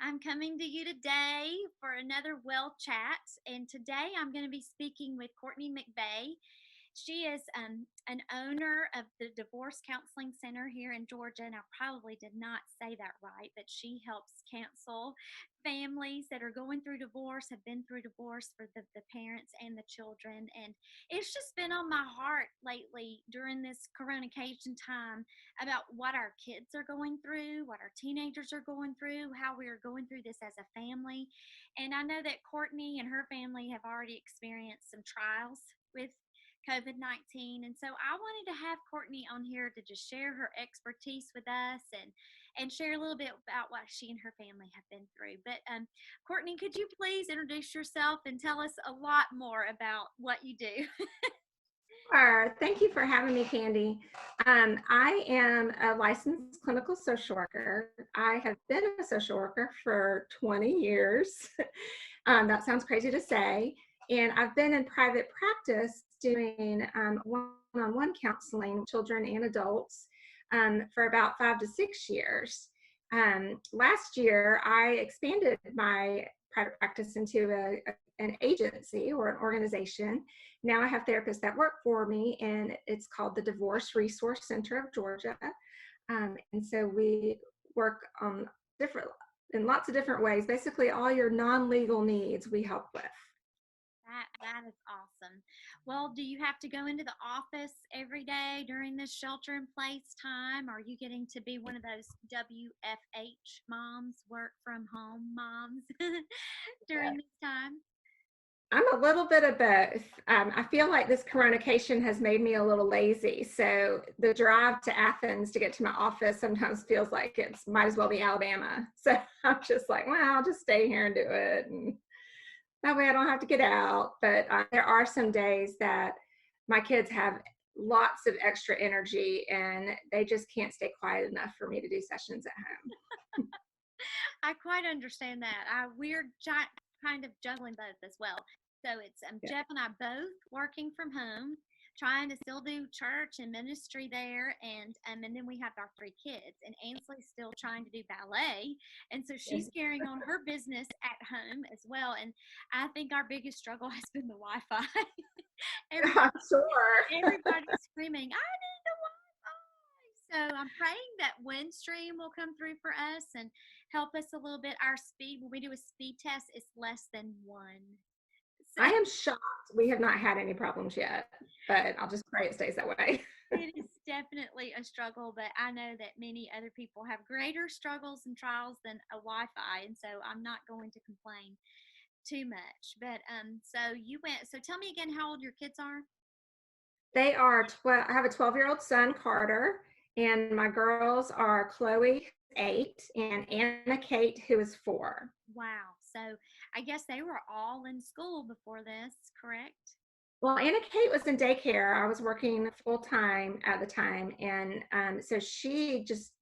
I'm coming to you today for another well chat. And today I'm going to be speaking with Courtney McVeigh. She is an owner of the Divorce Counseling Center here in Georgia. And I probably did not say that right, but she helps counsel families that are going through divorce, have been through divorce for the parents and the children. And it's just been on my heart lately during this coronation time about what our kids are going through, what our teenagers are going through, how we are going through this as a family. And I know that Courtney and her family have already experienced some trials with COVID-19. And so I wanted to have Courtney on here to just share her expertise with us and share a little bit about what she and her family have been through. But Courtney, could you please introduce yourself and tell us a lot more about what you do? Sure. Thank you for having me, Candy. I am a licensed clinical social worker. I have been a social worker for 20 years. That sounds crazy to say. And I've been in private practice doing one-on-one counseling, children and adults, for about 5 to 6 years. Last year, I expanded my private practice into an agency or an organization. Now I have therapists that work for me, and it's called the Divorce Resource Center of Georgia. And so we work on in lots of different ways. Basically, all your non-legal needs we help with. That is awesome. Well, do you have to go into the office every day during this shelter in place time? Are you getting to be one of those WFH moms, work from home moms during this time? I'm a little bit of both. I feel like this coronation has made me a little lazy. So the drive to Athens to get to my office sometimes feels like it's might as well be Alabama. So I'm just like, well, I'll just stay here and do it. And that way I don't have to get out. But there are some days that my kids have lots of extra energy and they just can't stay quiet enough for me to do sessions at home. I quite understand that. We're kind of juggling both as well. So it's Yeah. Jeff and I both working from home, trying to still do church and ministry there, and then we have our 3 kids, and Ainsley's still trying to do ballet, and so she's carrying on her business at home as well. And I think our biggest struggle has been the Wi-Fi. I'm sure. Everybody's screaming, "I need the Wi-Fi!" So I'm praying that Windstream will come through for us and help us a little bit. Our speed, when we do a speed test, is less than 1. So I am shocked we have not had any problems yet, but I'll just pray it stays that way. it is definitely a struggle, but I know that many other people have greater struggles and trials than a Wi-Fi, and so I'm not going to complain too much. But so tell me again how old your kids are. They are 12. I have a 12-year-old son, Carter, and my girls are Chloe, 8, and Anna Kate, who is 4. Wow. So I guess they were all in school before this, correct? Well, Anna Kate was in daycare. I was working full time at the time, and so she just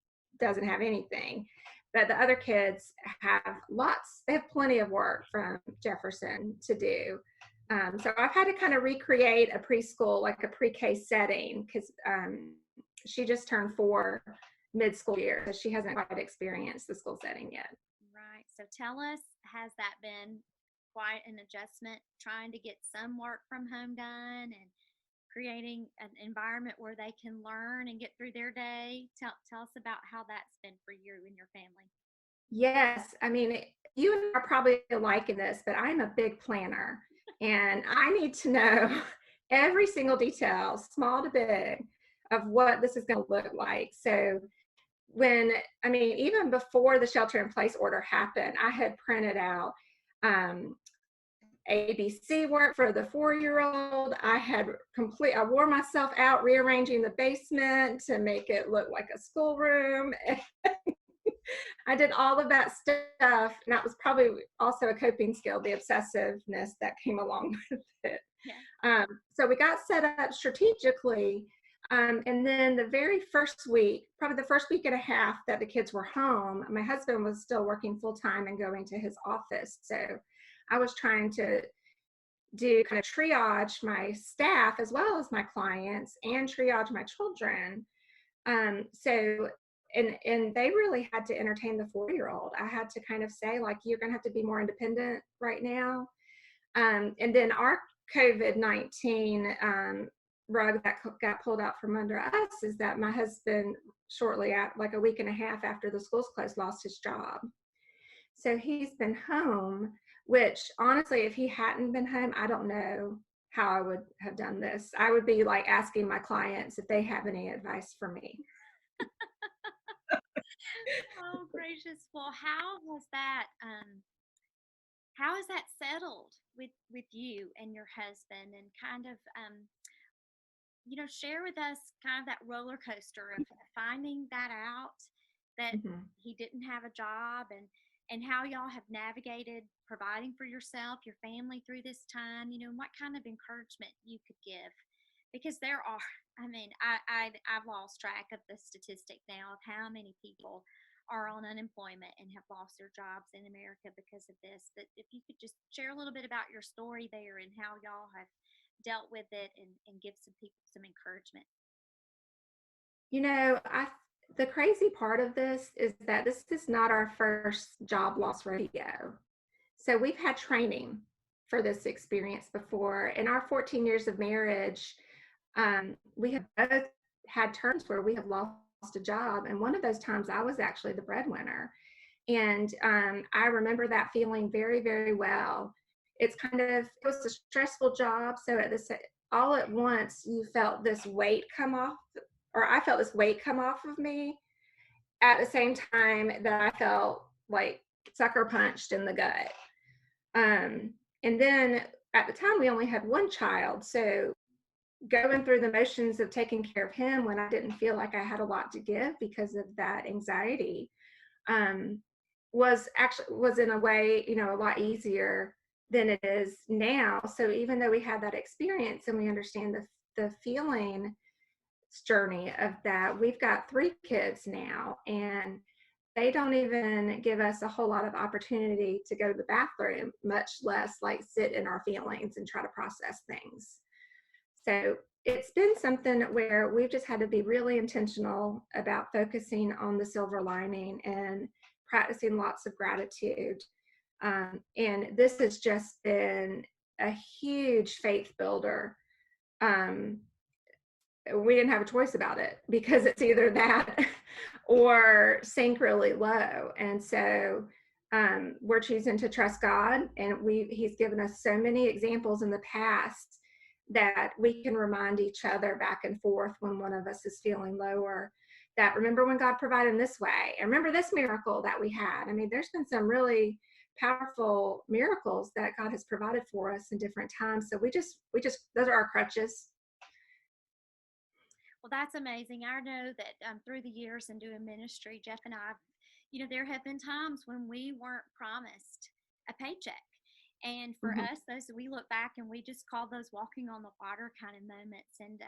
doesn't have anything. But the other kids have lots. They have plenty of work from Jefferson to do. So I've had to kind of recreate a preschool, like a pre-K setting, because she just turned 4 mid-school year, so she hasn't quite experienced the school setting yet. Right. So tell us, has that been quite an adjustment trying to get some work from home done and creating an environment where they can learn and get through their day? Tell us about how that's been for you and your family. Yes, I mean, you and I are probably alike in this, but I'm a big planner and I need to know every single detail, small to big, of what this is going to look like. So even before the shelter in place order happened, I had printed out ABC work for the 4-year-old. I wore myself out rearranging the basement to make it look like a schoolroom. I did all of that stuff, and that was probably also a coping skill, the obsessiveness that came along with it. Yeah. So we got set up strategically, and then the very first week, probably the first week and a half that the kids were home, my husband was still working full-time and going to his office. So I was trying to do kind of triage my staff as well as my clients and triage my children. So and they really had to entertain the 4-year-old. I had to kind of say, like, you're going to have to be more independent right now. And then our COVID-19 rug that got pulled out from under us is that my husband, shortly at like a week and a half after the schools closed, lost his job. So he's been home, which honestly, if he hadn't been home, I don't know how I would have done this. I would be like asking my clients if they have any advice for me. Oh, gracious. Well, how has that settled with you and your husband, and kind of share with us kind of that roller coaster of finding that out, that Mhm. he didn't have a job, and how y'all have navigated providing for yourself, your family through this time, and what kind of encouragement you could give. Because there are, I mean, I've lost track of the statistic now of how many people are on unemployment and have lost their jobs in America because of this. But if you could just share a little bit about your story there and how y'all have dealt with it, and give some people some encouragement. You know, the crazy part of this is that this is not our first job loss rodeo. So we've had training for this experience before. In our 14 years of marriage, we have both had terms where we have lost a job. And one of those times I was actually the breadwinner. And I remember that feeling very, very well. It was a stressful job. So all at once, you felt this weight come off, or I felt this weight come off of me at the same time that I felt like sucker punched in the gut. And then at the time, we only had one child. So going through the motions of taking care of him when I didn't feel like I had a lot to give because of that anxiety, um, was in a way, a lot easier than it is now. So even though we had that experience and we understand the feeling journey of that, we've got 3 kids now, and they don't even give us a whole lot of opportunity to go to the bathroom, much less like sit in our feelings and try to process things. So it's been something where we've just had to be really intentional about focusing on the silver lining and practicing lots of gratitude. And this has just been a huge faith builder. Um, we didn't have a choice about it because it's either that or sink really low. And so we're choosing to trust God, and he's given us so many examples in the past that we can remind each other back and forth when one of us is feeling lower, that remember when God provided in this way, and remember this miracle that we had. I mean, there's been some really powerful miracles that God has provided for us in different times. So we just those are our crutches. Well, that's amazing. I know that through the years in doing ministry, Jeff and I, there have been times when we weren't promised a paycheck. And for Mhm. us, those we look back and we just call those walking on the water kind of moments. And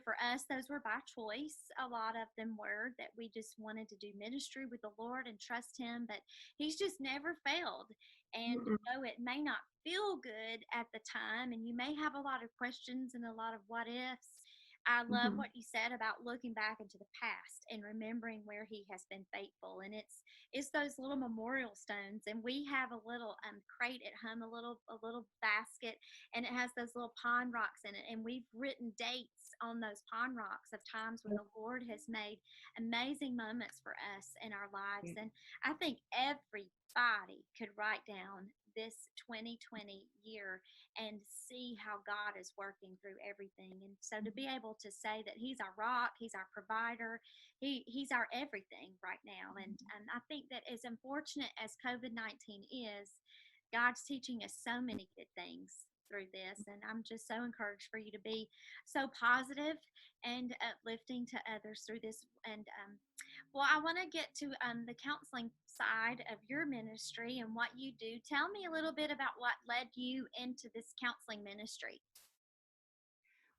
for us, those were by choice. A lot of them were that we just wanted to do ministry with the Lord and trust Him. But He's just never failed. And Mhm. though it may not feel good at the time, and you may have a lot of questions and a lot of what ifs, I love Mhm. what you said about looking back into the past and remembering where He has been faithful. And it's those little memorial stones. And we have a little crate at home, a little basket, and it has those little pond rocks in it. And we've written dates on those pond rocks of times when the Lord has made amazing moments for us in our lives. And I think everybody could write down this 2020 year and see how God is working through everything. And so to be able to say that He's our rock, He's our provider, He's our everything right now. And I think that as unfortunate as COVID-19 is, God's teaching us so many good things through this. And I'm just so encouraged for you to be so positive and uplifting to others through this. And well, I want to get to the counseling side of your ministry and what you do. Tell me a little bit about what led you into this counseling ministry.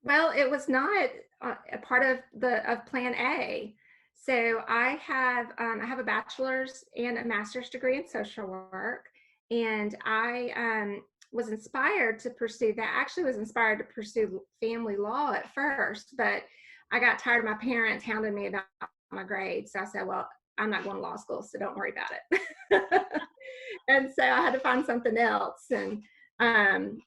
Well, it was not a part of the of Plan A. So I have a bachelor's and a master's degree in social work, and I was inspired to pursue that. Actually, was inspired to pursue family law at first, but I got tired of my parents hounding me about my grades. So I said, well, I'm not going to law school, so don't worry about it. And so I had to find something else. And um,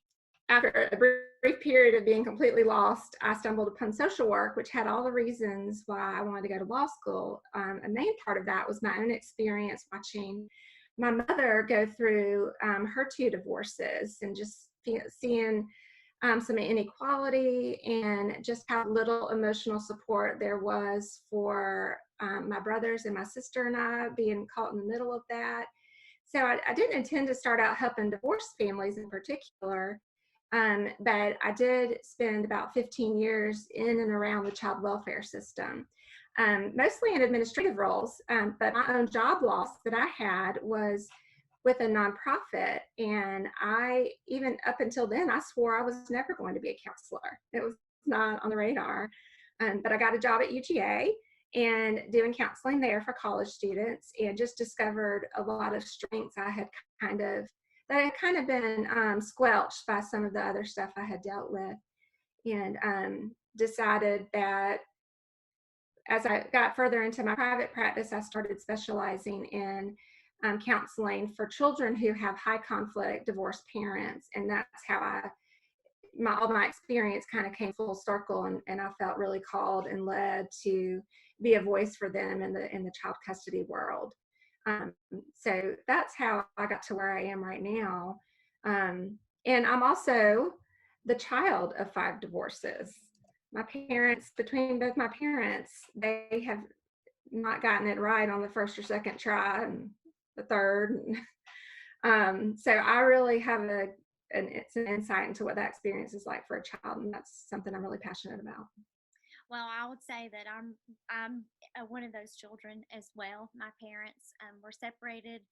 after a brief period of being completely lost, I stumbled upon social work, which had all the reasons why I wanted to go to law school. A main part of that was my own experience watching my mother go through her two divorces and just seeing some inequality and just how little emotional support there was for my brothers and my sister and I being caught in the middle of that. So I didn't intend to start out helping divorced families in particular, but I did spend about 15 years in and around the child welfare system, mostly in administrative roles. But my own job loss that I had was with a nonprofit. And even up until then, I swore I was never going to be a counselor. It was not on the radar. But I got a job at UGA and doing counseling there for college students, and just discovered a lot of strengths that had kind of been squelched by some of the other stuff I had dealt with, and decided that as I got further into my private practice, I started specializing in counseling for children who have high conflict divorced parents, and that's how all my experience kind of came full circle, and I felt really called and led to be a voice for them in the child custody world. So that's how I got to where I am right now. And I'm also the child of 5 divorces. Between both my parents, they have not gotten it right on the first or second try, and the third. So I really have it's an insight into what that experience is like for a child, and that's something I'm really passionate about. Well, I would say that I'm one of those children as well. My parents were separated.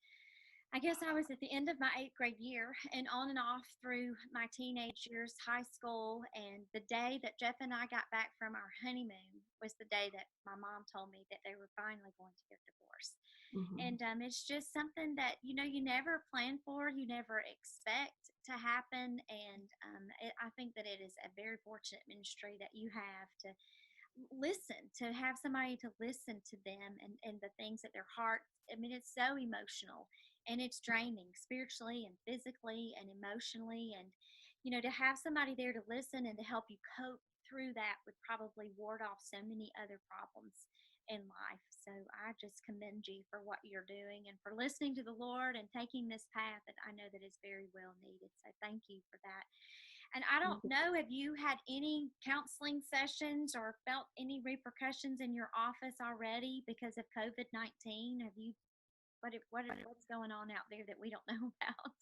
I guess I was at the end of my 8th grade year and on and off through my teenage years, high school. And the day that Jeff and I got back from our honeymoon was the day that my mom told me that they were finally going to get divorced. Mm-hmm. And it's just something that you never plan for, you never expect to happen. And I think that it is a very fortunate ministry that you have to have somebody to listen to them and the things that their heart. I mean, it's so emotional and it's draining spiritually and physically and emotionally. And to have somebody there to listen and to help you cope through that would probably ward off so many other problems in life. So I just commend you for what you're doing and for listening to the Lord and taking this path that I know that is very well needed. So thank you for that. And I don't know, have you had any counseling sessions or felt any repercussions in your office already because of COVID-19? Have you, what's going on out there that we don't know about?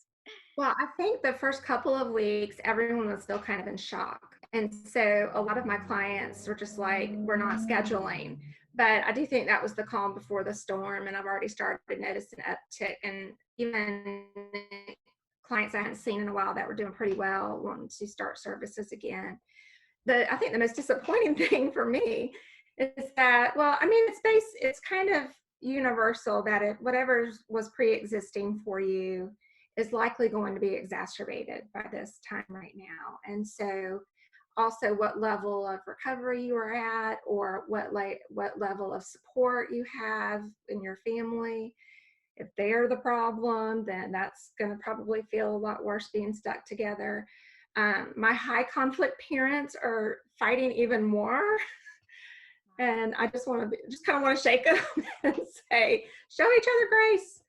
Well, I think the first couple of weeks, everyone was still kind of in shock. And so a lot of my clients were just like, we're not scheduling. But I do think that was the calm before the storm. And I've already started noticing an uptick. And even clients I hadn't seen in a while that were doing pretty well wanting to start services again. I think the most disappointing thing for me is that, well, I mean, it's kind of universal that whatever was pre-existing for you is likely going to be exacerbated by this time right now. And so also what level of recovery you are at, or what level of support you have in your family. If they're the problem, then that's going to probably feel a lot worse being stuck together. My high conflict parents are fighting even more. And I just kind of want to shake them and say, show each other grace.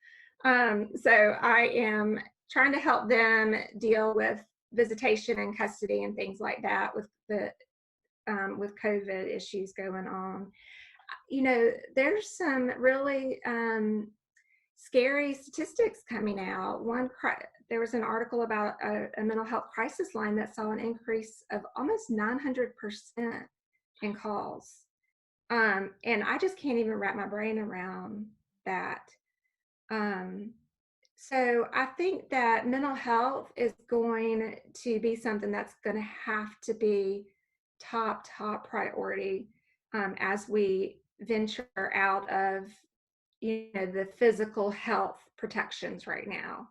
So I am trying to help them deal with visitation and custody and things like that with with COVID issues going on. There's some really scary statistics coming out. There was an article about a mental health crisis line that saw an increase of almost 900% in calls. And I just can't even wrap my brain around that. So I think that mental health is going to be something that's going to have to be top priority as we venture out of the physical health protections right now.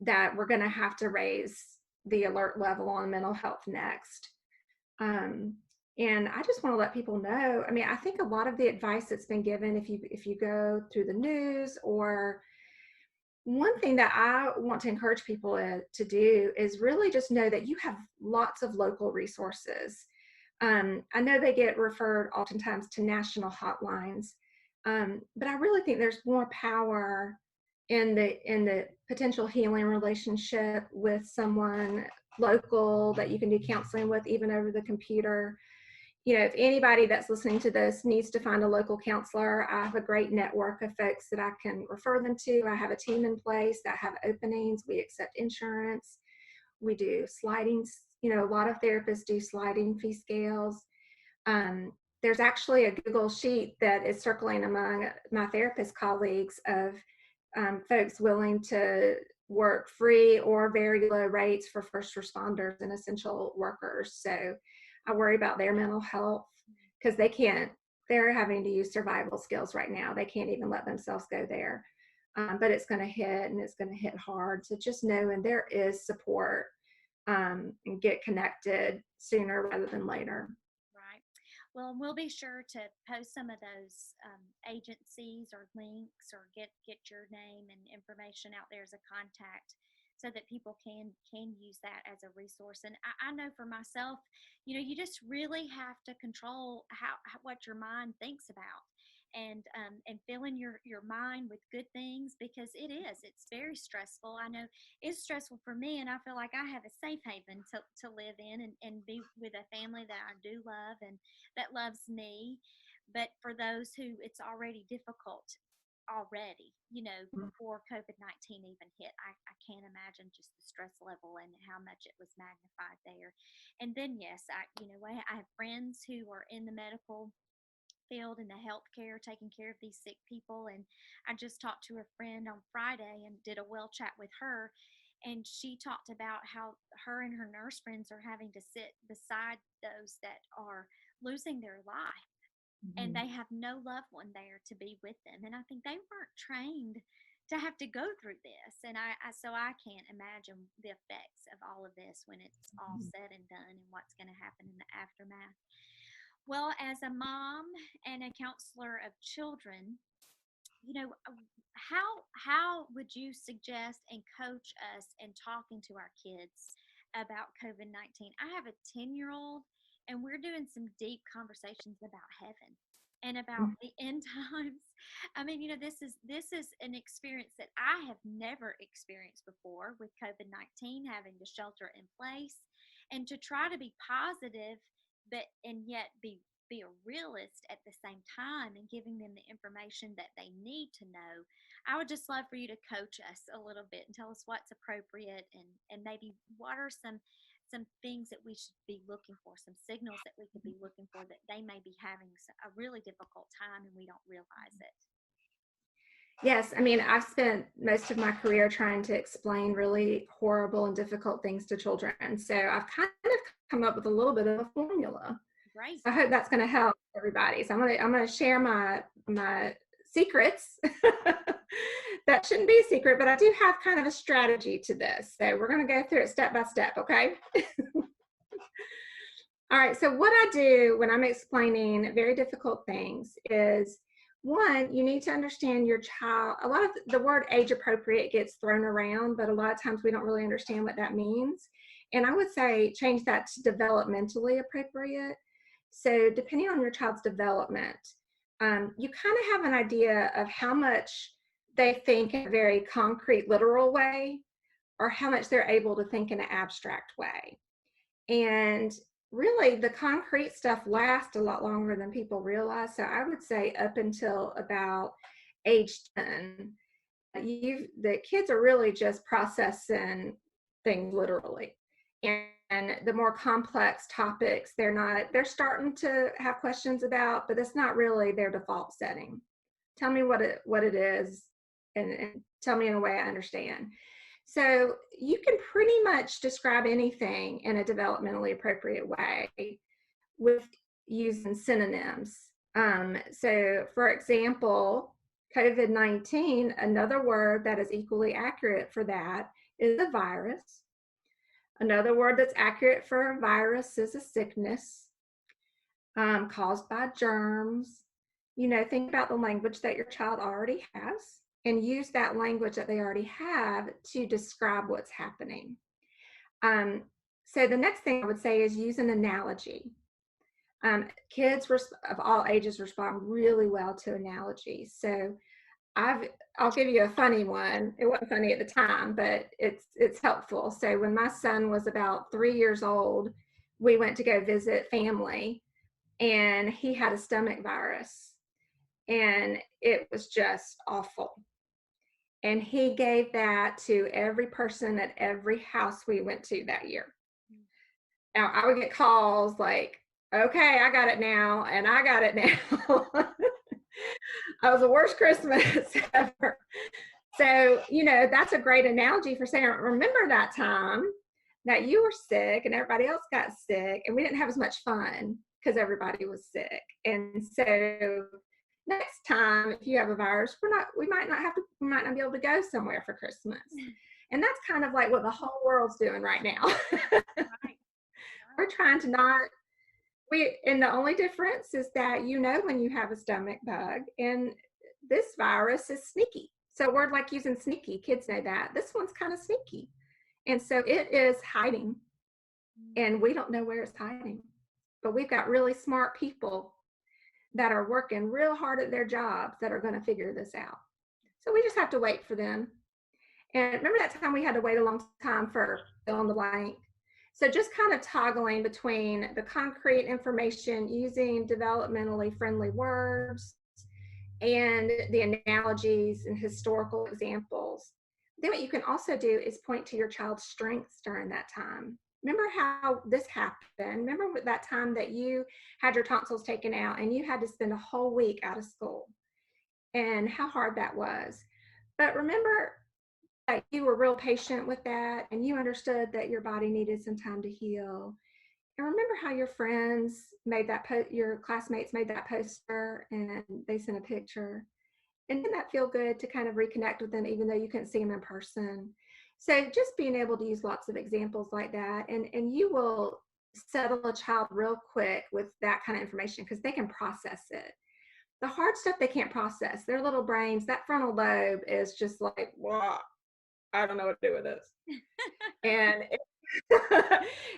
That we're going to have to raise the alert level on mental health next. And I just want to let people know. I mean, I think a lot of the advice that's been given, if you go through the news, or one thing that I want to encourage people to do is really just know that you have lots of local resources. I know they get referred oftentimes to national hotlines, but I really think there's more power in the potential healing relationship with someone local that you can do counseling with, even over the computer. If anybody that's listening to this needs to find a local counselor, I have a great network of folks that I can refer them to. I have a team in place that have openings. We accept insurance. We do sliding, a lot of therapists do sliding fee scales. There's actually a Google sheet that is circling among my therapist colleagues of folks willing to work free or very low rates for first responders and essential workers. So I worry about their mental health because they're having to use survival skills right now. They can't even let themselves go there. But it's going to hit, and it's going to hit hard. So just knowing there is support, and get connected sooner rather than later. Right. Well, we'll be sure to post some of those agencies or links, or get your name and information out there as a contact, so that people can use that as a resource. And I know for myself, you just really have to control what your mind thinks about, and filling your mind with good things, because it's very stressful. I know it's stressful for me, and I feel like I have a safe haven to live in, and be with a family that I do love and that loves me. But for those who it's already difficult already, before COVID-19 even hit, I can't imagine just the stress level and how much it was magnified there. And then, yes, I have friends who are in the medical field, in the healthcare, taking care of these sick people. And I just talked to a friend on Friday and did a well chat with her. And she talked about how her and her nurse friends are having to sit beside those that are losing their life, and Mm-hmm. they have no loved one there to be with them. And I think they weren't trained to have to go through this. And so I can't imagine the effects of all of this when it's all said and done, and what's going to happen in the aftermath. Well, as a mom and a counselor of children, you know, how would you suggest and coach us in talking to our kids about COVID-19? I have a 10-year-old, and we're doing some deep conversations about heaven and about the end times. I mean, this is an experience that I have never experienced before, with COVID-19, having to shelter in place and to try to be positive, but and yet be a realist at the same time, and giving them the information that they need to know. I would just love for you to coach us a little bit and tell us what's appropriate, and maybe what are some things that we should be looking for, some signals that we could be looking for, that they may be having a really difficult time and we don't realize it. Yes, I mean, I've spent most of my career trying to explain really horrible and difficult things to children. So I've kind of come up with a little bit of a formula. Great. So I hope that's going to help everybody. So I'm gonna share my secrets. That shouldn't be a secret, but I do have kind of a strategy to this. So we're going to go through it step by step, okay? All right, so what I do when I'm explaining very difficult things is, one, you need to understand your child. A lot of the word age appropriate gets thrown around, but a lot of times we don't really understand what that means. And I would say change that to developmentally appropriate. So depending on your child's development, you kind of have an idea of how much they think in a very concrete, literal way, or how much they're able to think in an abstract way. And really, the concrete stuff lasts a lot longer than people realize. So I would say up until about age 10, the kids are really just processing things literally. And the more complex topics, they're starting to have questions about, but it's not really their default setting. Tell me what it is, and tell me in a way I understand. So you can pretty much describe anything in a developmentally appropriate way with using synonyms. So for example, COVID-19, another word that is equally accurate for that is a virus. Another word that's accurate for a virus is a sickness. caused by germs. Think about the language that your child already has and use that language that they already have to describe what's happening. Um, so the next thing I would say is use an analogy. Kids of all ages respond really well to analogies. So I'll give you a funny one. It wasn't funny at the time, but it's helpful. So when my son was about 3 years old, we went to go visit family, and he had a stomach virus, and it was just awful. And he gave that to every person at every house we went to that year. Now I would get calls like, okay, I got it now, and I got it now. That was the worst Christmas ever. So, that's a great analogy for saying, remember that time that you were sick and everybody else got sick, and we didn't have as much fun because everybody was sick. And so next time, if you have a virus, we might not be able to go somewhere for Christmas. And that's kind of like what the whole world's doing right now. Right. We're trying to not and the only difference is that when you have a stomach bug, and this virus is sneaky. So we're like using sneaky. Kids know that. This one's kind of sneaky. And so it is hiding, and we don't know where it's hiding. But we've got really smart people that are working real hard at their jobs that are going to figure this out. So we just have to wait for them. And remember that time we had to wait a long time for fill in the blank? So just kind of toggling between the concrete information, using developmentally friendly words, and the analogies and historical examples. Then what you can also do is point to your child's strengths during that time. Remember how this happened? Remember that time that you had your tonsils taken out and you had to spend a whole week out of school, and how hard that was. But remember that you were real patient with that, and you understood that your body needed some time to heal. And remember how your friends made your classmates made that poster and they sent a picture. And didn't that feel good to kind of reconnect with them, even though you couldn't see them in person? So just being able to use lots of examples like that, and you will settle a child real quick with that kind of information because they can process it. The hard stuff they can't process. Their little brains, that frontal lobe is just like, wow, I don't know what to do with this. And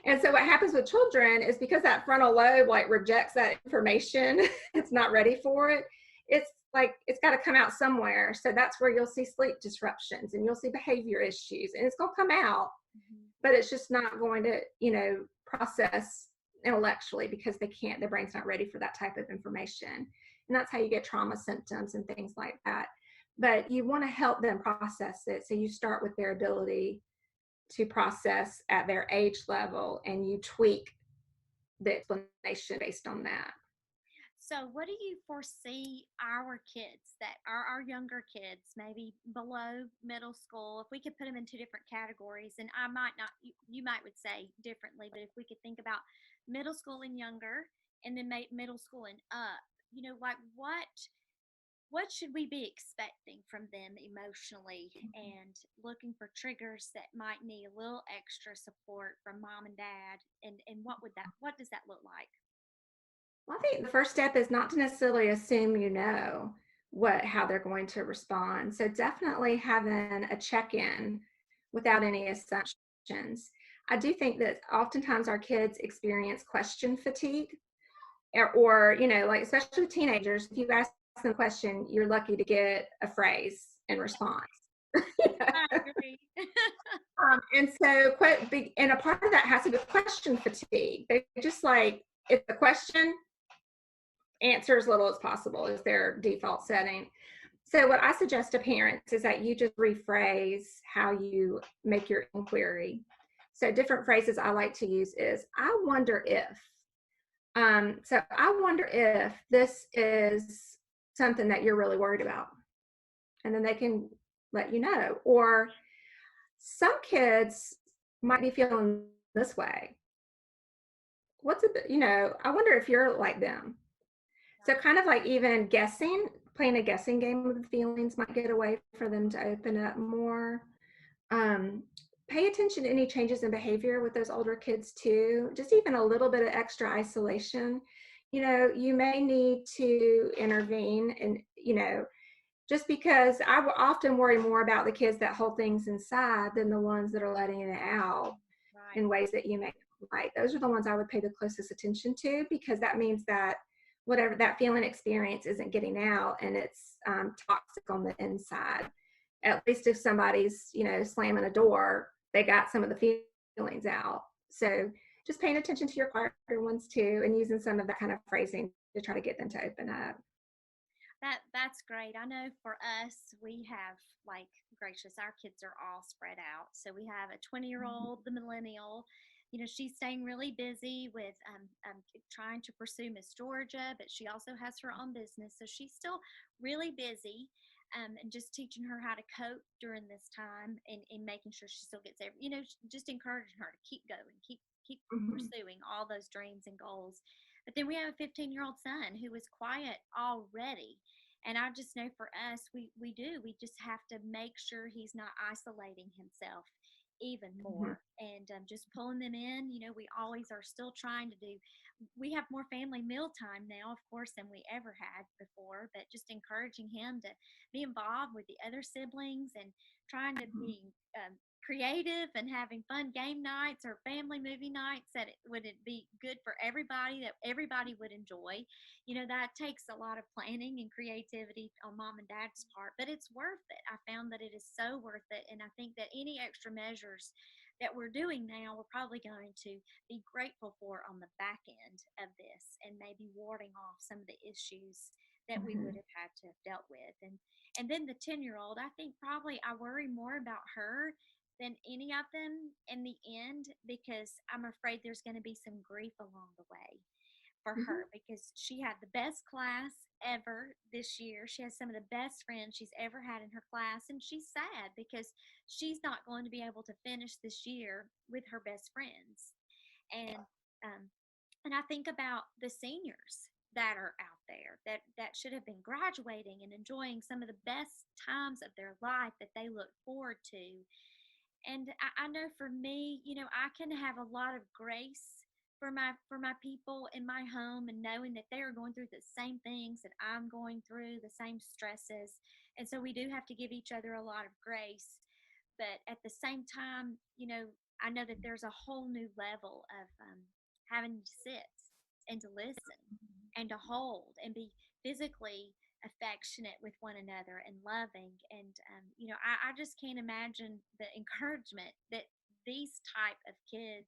and so what happens with children is because that frontal lobe like rejects that information, it's not ready for it. It's like it's got to come out somewhere. So that's where you'll see sleep disruptions and you'll see behavior issues, and it's going to come out, but it's just not going to, process intellectually because their brain's not ready for that type of information. And that's how you get trauma symptoms and things like that. But you want to help them process it. So you start with their ability to process at their age level, and you tweak the explanation based on that. So, what do you foresee our kids that are our younger kids, maybe below middle school, if we could put them in two different categories? And I might not, you might would say differently, but if we could think about middle school and younger, and then middle school and up, like what should we be expecting from them emotionally, and looking for triggers that might need a little extra support from mom and dad, and what does that look like? Well, I think the first step is not to necessarily assume how they're going to respond. So definitely having a check-in without any assumptions. I do think that oftentimes our kids experience question fatigue, or like especially with teenagers, if you ask them a question, you're lucky to get a phrase in response. I agree. And so, and a part of that has to do with question fatigue. They just like, if the question, answer as little as possible is their default setting. So what I suggest to parents is that you just rephrase how you make your inquiry. So different phrases I like to use is, I wonder if. So I wonder if this is something that you're really worried about. And then they can let you know. Or some kids might be feeling this way. I wonder if you're like them. So kind of like even playing a guessing game with the feelings might get a way for them to open up more. Pay attention to any changes in behavior with those older kids too. Just even a little bit of extra isolation. you may need to intervene. And, just because often worry more about the kids that hold things inside than the ones that are letting it out Right. in ways that you may not like. Those are the ones I would pay the closest attention to, because that means that whatever that feeling experience isn't getting out, and it's toxic on the inside. At least if somebody's, slamming a door, they got some of the feelings out. So just paying attention to your quieter ones too, and using some of that kind of phrasing to try to get them to open up. That's great. I know for us, we have like gracious, our kids are all spread out. So we have a 20-year-old, the millennial. She's staying really busy with trying to pursue Miss Georgia, but she also has her own business. So she's still really busy, and just teaching her how to cope during this time, and making sure she still gets every, just encouraging her to keep going, keep Mhm. pursuing all those dreams and goals. But then we have a 15-year-old son who is quiet already. And I just know for us, we just have to make sure he's not isolating himself even Mhm. more, and just pulling them in. We always are still trying to do, we have more family meal time now, of course, than we ever had before, but just encouraging him to be involved with the other siblings, and trying to Mhm. be creative and having fun game nights or family movie nights that would it be good for everybody, that everybody would enjoy. That takes a lot of planning and creativity on mom and dad's part, but it's worth it. I found that it is so worth it, and I think that any extra measures that we're doing now, we're probably going to be grateful for on the back end of this, and maybe warding off some of the issues that we would Mhm. have had to have dealt with. And then the 10-year-old, I think probably I worry more about her than any of them in the end, because I'm afraid there's going to be some grief along the way for Mhm. her, because she had the best class ever this year. She has some of the best friends she's ever had in her class, and she's sad because she's not going to be able to finish this year with her best friends. And um, and I think about the seniors that are out there that should have been graduating and enjoying some of the best times of their life that they look forward to. And I know for me, I can have a lot of grace for my people in my home, and knowing that they are going through the same things that I'm going through, the same stresses. And so we do have to give each other a lot of grace. But at the same time, I know that there's a whole new level of having to sit and to listen and to hold and be physically affectionate with one another and loving. And I just can't imagine the encouragement that these type of kids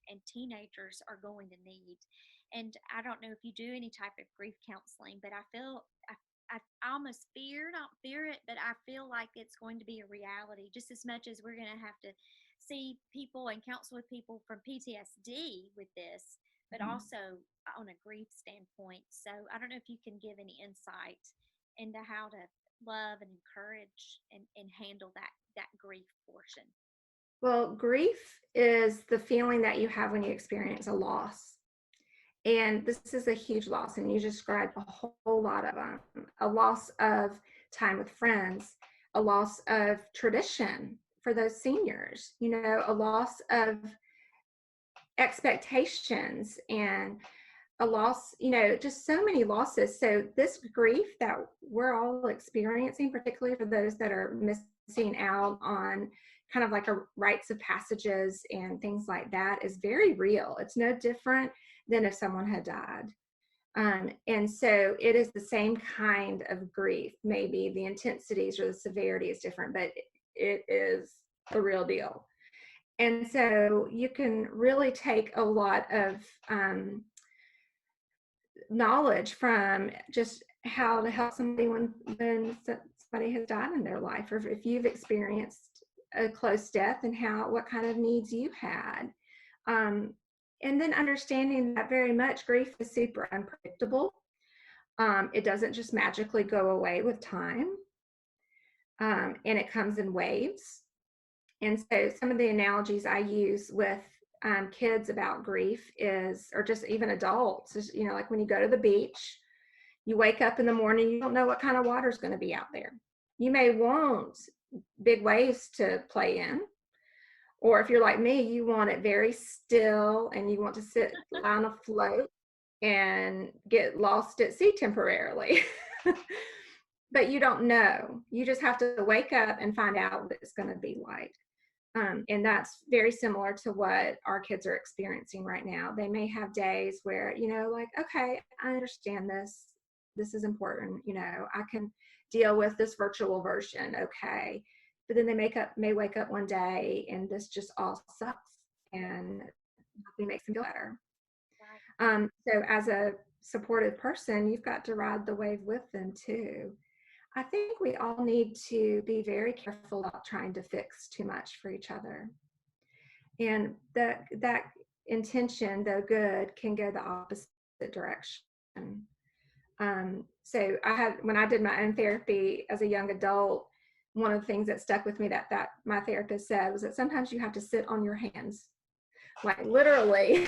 and teenagers are going to need. And I don't know if you do any type of grief counseling, but I almost not fear it, but I feel like it's going to be a reality just as much as we're going to have to see people and counsel with people from PTSD with this, but Mhm. also on a grief standpoint. So I don't know if you can give any insight into how to love and encourage and handle that grief portion. Well, grief is the feeling that you have when you experience a loss. And this is a huge loss, and you described a whole lot of them. A loss of time with friends, a loss of tradition for those seniors, a loss of expectations, and a loss, just so many losses. So this grief that we're all experiencing, particularly for those that are missing out on kind of like a rites of passages and things like that, is very real. It's no different than if someone had died. And so it is the same kind of grief. Maybe the intensities or the severity is different, but it is the real deal. And so you can really take a lot of knowledge from just how to help somebody when somebody has died in their life, or if you've experienced a close death, and what kind of needs you had. Um, and then understanding that very much grief is super unpredictable. It doesn't just magically go away with time, and it comes in waves. And so some of the analogies I use with kids about grief is, or just even adults, is, like when you go to the beach, you wake up in the morning, you don't know what kind of water is going to be out there. You may want big waves to play in, or if you're like me, you want it very still and you want to lie on a float. and get lost at sea temporarily. But you don't know. You just have to wake up and find out what it's going to be like. And that's very similar to what our kids are experiencing right now. They may have days where, like, okay, I understand this. This is important. I can deal with this virtual version. Okay. But then may wake up one day and this just all sucks and nothing makes them feel better. Right. So as a supportive person, you've got to ride the wave with them too. I think we all need to be very careful about trying to fix too much for each other. And that intention, though good, can go the opposite direction. So when I did my own therapy as a young adult, one of the things that stuck with me that my therapist said was that sometimes you have to sit on your hands, like literally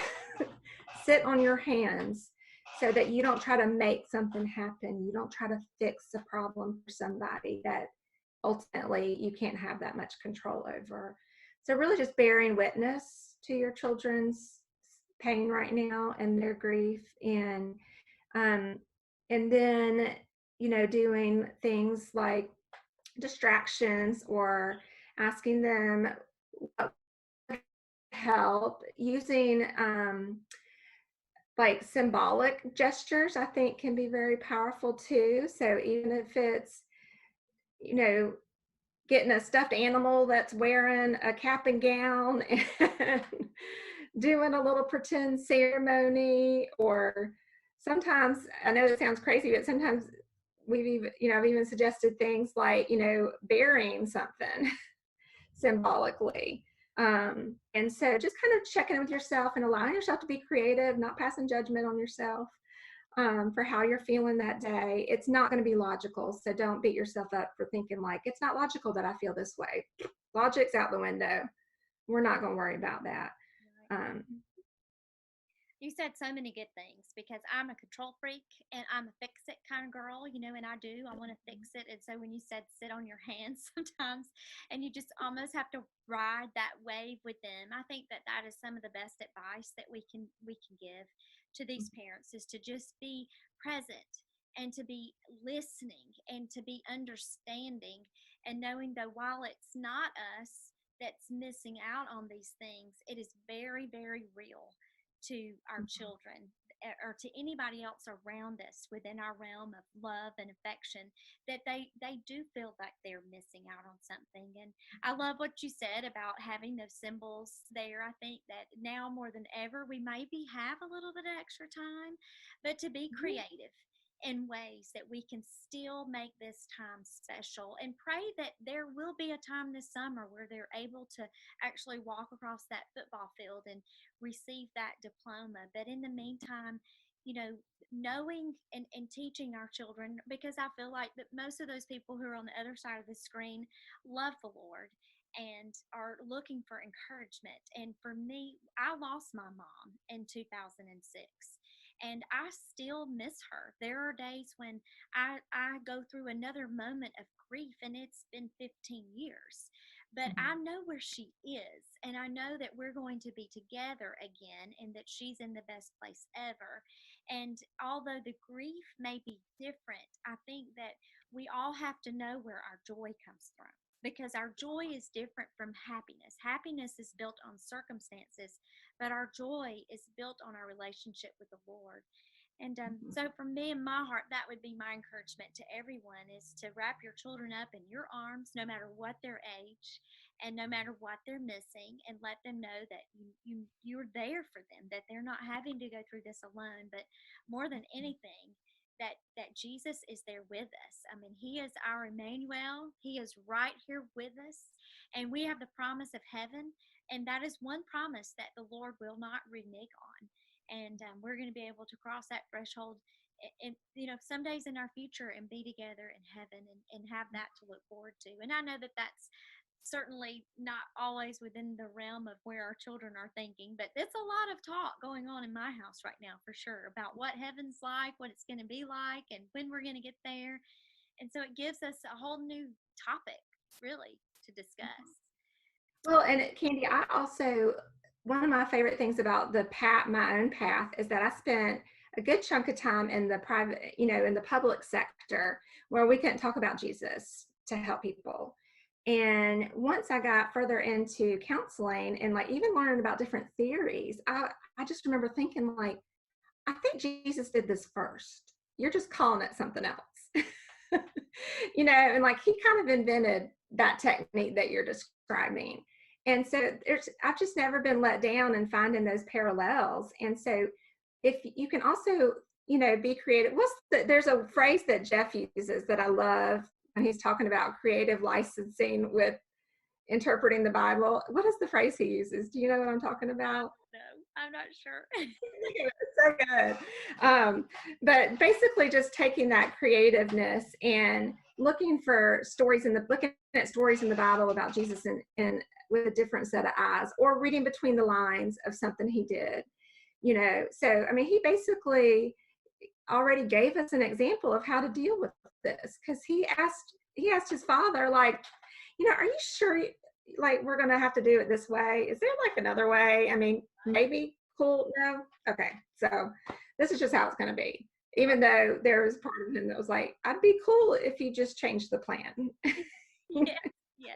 sit on your hands so that you don't try to make something happen. You don't try to fix a problem for somebody that ultimately you can't have that much control over. So really just bearing witness to your children's pain right now and their grief, um, and then doing things like distractions or asking them what would help, using like symbolic gestures, I think can be very powerful too. So even if it's, you know, getting a stuffed animal that's wearing a cap and gown and doing a little pretend ceremony, or sometimes, I know it sounds crazy, but sometimes I've even suggested things like, burying something symbolically. And so just kind of checking in with yourself and allowing yourself to be creative, not passing judgment on yourself for how you're feeling that day. It's not going to be logical. So don't beat yourself up for thinking like, it's not logical that I feel this way. Logic's out the window. We're not going to worry about that. Right. Um, You said so many good things because I'm a control freak and I'm a fix it kind of girl, and I want to fix it. And so when you said sit on your hands sometimes and you just almost have to ride that wave with them, I think that that is some of the best advice that we can give to these parents is to just be present and to be listening and to be understanding and knowing that while it's not us that's missing out on these things, it is very, very real to our children or to anybody else around us within our realm of love and affection, that they do feel like they're missing out on something. And I love what you said about having those symbols there. I think that now more than ever we maybe have a little bit of extra time, but to be creative in ways that we can still make this time special, and pray that there will be a time this summer where they're able to actually walk across that football field and receive that diploma. But in the meantime, you know, knowing and teaching our children, because I feel like that most of those people who are on the other side of the screen love the Lord and are looking for encouragement. And for me, I lost my mom in 2006 and I still miss her. There are days when I go through another moment of grief and it's been 15 years, but I know where she is, and I know that we're going to be together again and that she's in the best place ever. And although the grief may be different, I think that we all have to know where our joy comes from, because our joy is different from happiness. Happiness is built on circumstances, but our joy is built on our relationship with the Lord. And so, for me and my heart, that would be my encouragement to everyone: is to wrap your children up in your arms, no matter what their age, and no matter what they're missing, and let them know that you're there for them, that they're not having to go through this alone. But more than anything, that Jesus is there with us. I mean, He is our Emmanuel. He is right here with us, and we have the promise of heaven, and that is one promise that the Lord will not renege on. And we're going to be able to cross that threshold in, some days in our future and be together in heaven, and have that to look forward to. And I know that that's certainly not always within the realm of where our children are thinking, but it's a lot of talk going on in my house right now for sure about what heaven's like, what it's going to be like, and when we're going to get there. And so it gives us a whole new topic really to discuss. well, and Candy, I also, one of my favorite things about my own path is that a good chunk of time in the private, in the public sector where we couldn't talk about Jesus to help people. And once I got further into counseling and like even learning about different theories, I just remember thinking like, I think Jesus did this first. You're just calling it something else. And like he kind of invented that technique that you're describing. And so I've just never been let down in finding those parallels. And so if you can also, be creative, there's a phrase that Jeff uses that I love when he's talking about creative licensing with interpreting the Bible. What is the phrase he uses? Do you know what I'm talking about? No, I'm not sure. It's so good. But basically just taking that creativeness and looking at stories in the Bible about Jesus and with a different set of eyes, or reading between the lines of something he did. So I mean, he basically already gave us an example of how to deal with this, because he asked his father, like, are you sure, like, we're gonna have to do it this way? Is there like another way? I mean, maybe. Cool. No. Okay. So this is just how it's gonna be. Even though there was part of him that was like, I'd be cool if you just changed the plan. Yes, yes.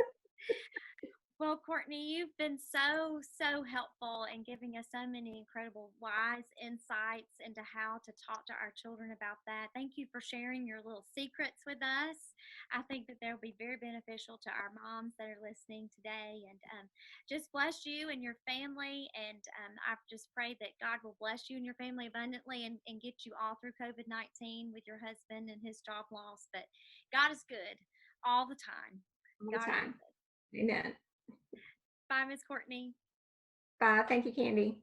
Well, Courtney, you've been so, so helpful in giving us so many incredible wise insights into how to talk to our children about that. Thank you for sharing your little secrets with us. I think that they'll be very beneficial to our moms that are listening today. And just bless you and your family. And I just pray that God will bless you and your family abundantly and get you all through COVID 19 with your husband and his job loss. But God is good all the time. All the God is time. good. Amen. Bye, Miss Courtney. Bye. Thank you, Candy.